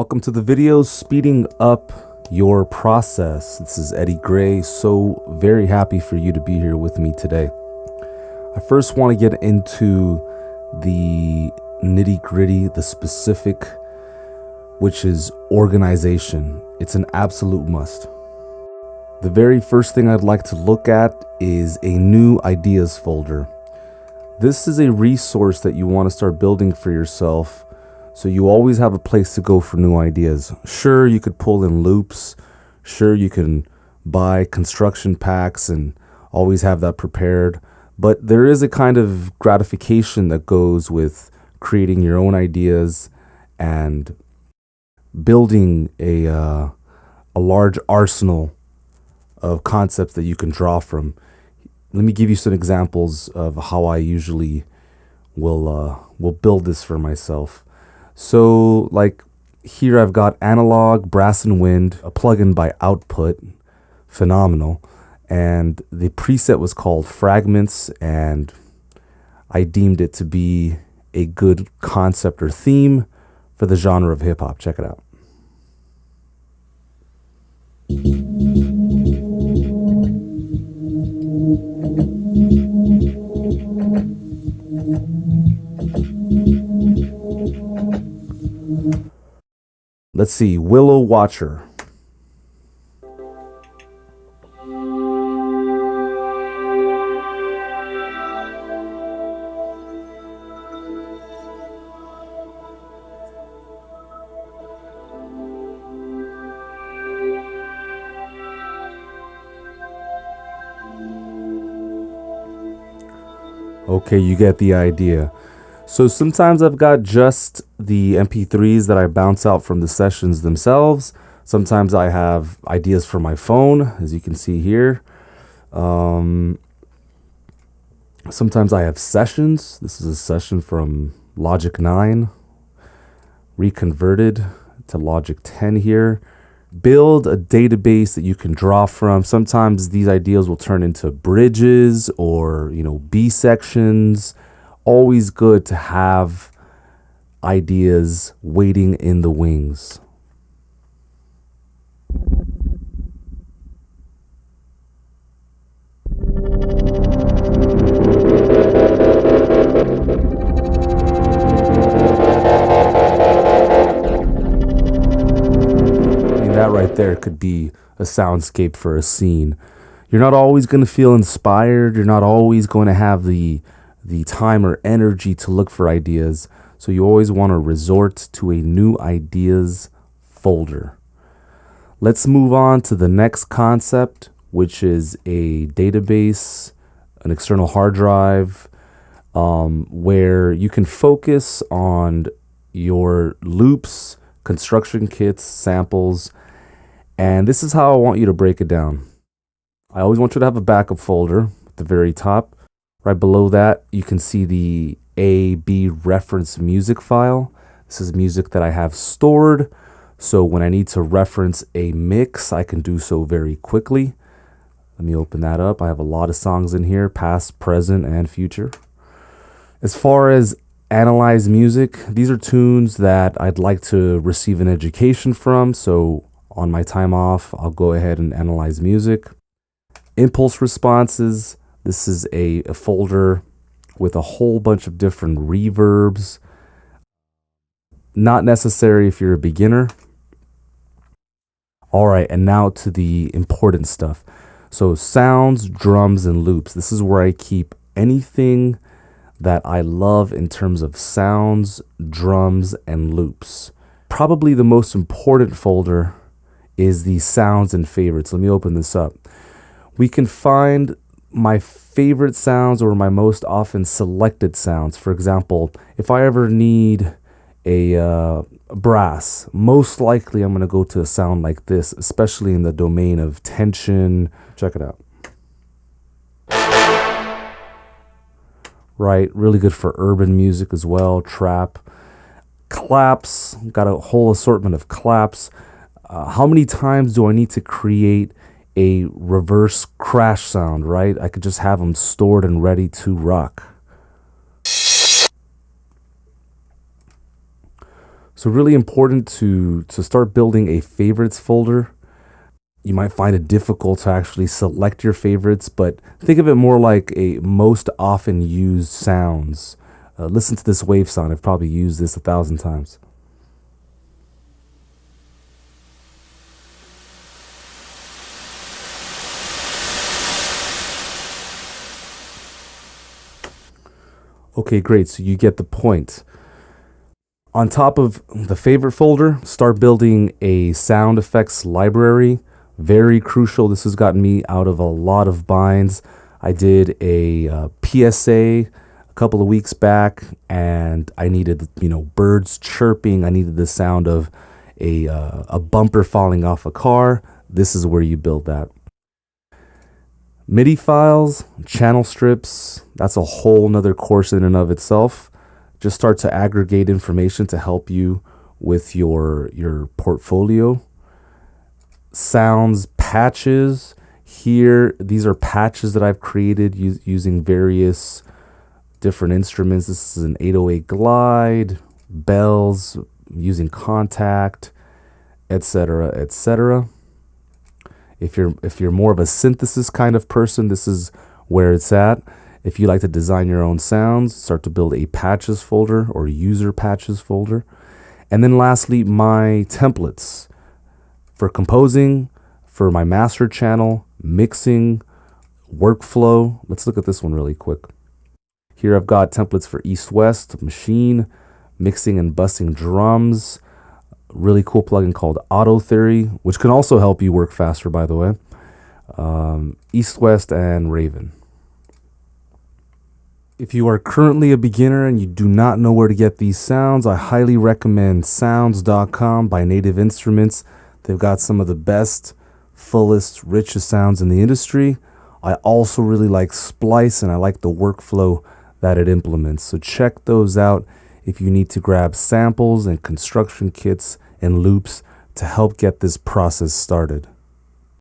Welcome to the video Speeding Up Your Process. This is Eddie Gray. So very happy for you to be here with me today. I first want to get into the nitty-gritty, the specific, which is organization. It's an absolute must. The very first thing I'd like to look at is a new ideas folder. This is a resource that you want to start building for yourself, so you always have a place to go for new ideas. Sure, you could pull in loops. Sure, you can buy construction packs and always have that prepared. But there is a kind of gratification that goes with creating your own ideas and building a large arsenal of concepts that you can draw from. Let me give you some examples of how I usually will build this for myself. So like here I've got analog, brass and wind, a plugin by Output, phenomenal. And the preset was called fragments, and I deemed it to be a good concept or theme for the genre of hip hop. Check it out. Let's see, Willow Watcher. Okay, you get the idea. So sometimes I've got just the MP3s that I bounce out from the sessions themselves. Sometimes I have ideas for my phone, as you can see here. Sometimes I have sessions. This is a session from Logic 9, reconverted to Logic 10 here. Build a database that you can draw from. Sometimes these ideas will turn into bridges or, B sections. Always good to have ideas waiting in the wings. That right there could be a soundscape for a scene. You're not always going to feel inspired. You're not always going to have the time or energy to look for ideas. So you always want to resort to a new ideas folder. Let's move on to the next concept, which is a database, an external hard drive, where you can focus on your loops, construction kits, samples. And this is how I want you to break it down. I always want you to have a backup folder at the very top. Right below that, you can see the A/B reference music file. This is music that I have stored. So when I need to reference a mix, I can do so very quickly. Let me open that up. I have a lot of songs in here, past, present, and future. As far as analyze music, these are tunes that I'd like to receive an education from. So on my time off, I'll go ahead and analyze music. Impulse responses. This is a folder with a whole bunch of different reverbs. Not necessary if you're a beginner. All right, and now to the important stuff. So sounds, drums, and loops. This is where I keep anything that I love in terms of sounds, drums, and loops. Probably the most important folder is the sounds and favorites. Let me open this up. We can find my favorite sounds or my most often selected sounds. For example, if I ever need a brass, most likely I'm going to go to a sound like this, especially in the domain of tension. Check it out. Right, really good for urban music as well, trap. Claps, got a whole assortment of claps. How many times do I need to create a reverse crash sound, right? I could just have them stored and ready to rock. So really important to start building a favorites folder. You might find it difficult to actually select your favorites, but think of it more like a most often used sounds. Listen to this wave sound. I've probably used this 1,000 times. Okay, great. So you get the point. On top of the favorite folder, start building a sound effects library. Very crucial. This has gotten me out of a lot of binds. I did a PSA a couple of weeks back, and I needed, birds chirping. I needed the sound of a bumper falling off a car. This is where you build that. MIDI files, channel strips, that's a whole nother course in and of itself. Just start to aggregate information to help you with your portfolio. Sounds patches. Here, these are patches that I've created using various different instruments. This is an 808 glide, bells, using contact, etc., etc. If you're more of a synthesis kind of person, this is where it's at. If you like to design your own sounds, start to build a patches folder or user patches folder. And then lastly, my templates for composing, for my master channel, mixing, workflow. Let's look at this one really quick. Here I've got templates for east-west, machine, mixing and bussing drums, really cool plugin called Auto Theory, which can also help you work faster, by the way. East-west and Raven. If you are currently a beginner and you do not know where to get these sounds, I highly recommend sounds.com by Native Instruments. They've got some of the best, fullest, richest sounds in the industry. I also really like Splice, and I like the workflow that it implements. So check those out if you need to grab samples and construction kits and loops to help get this process started.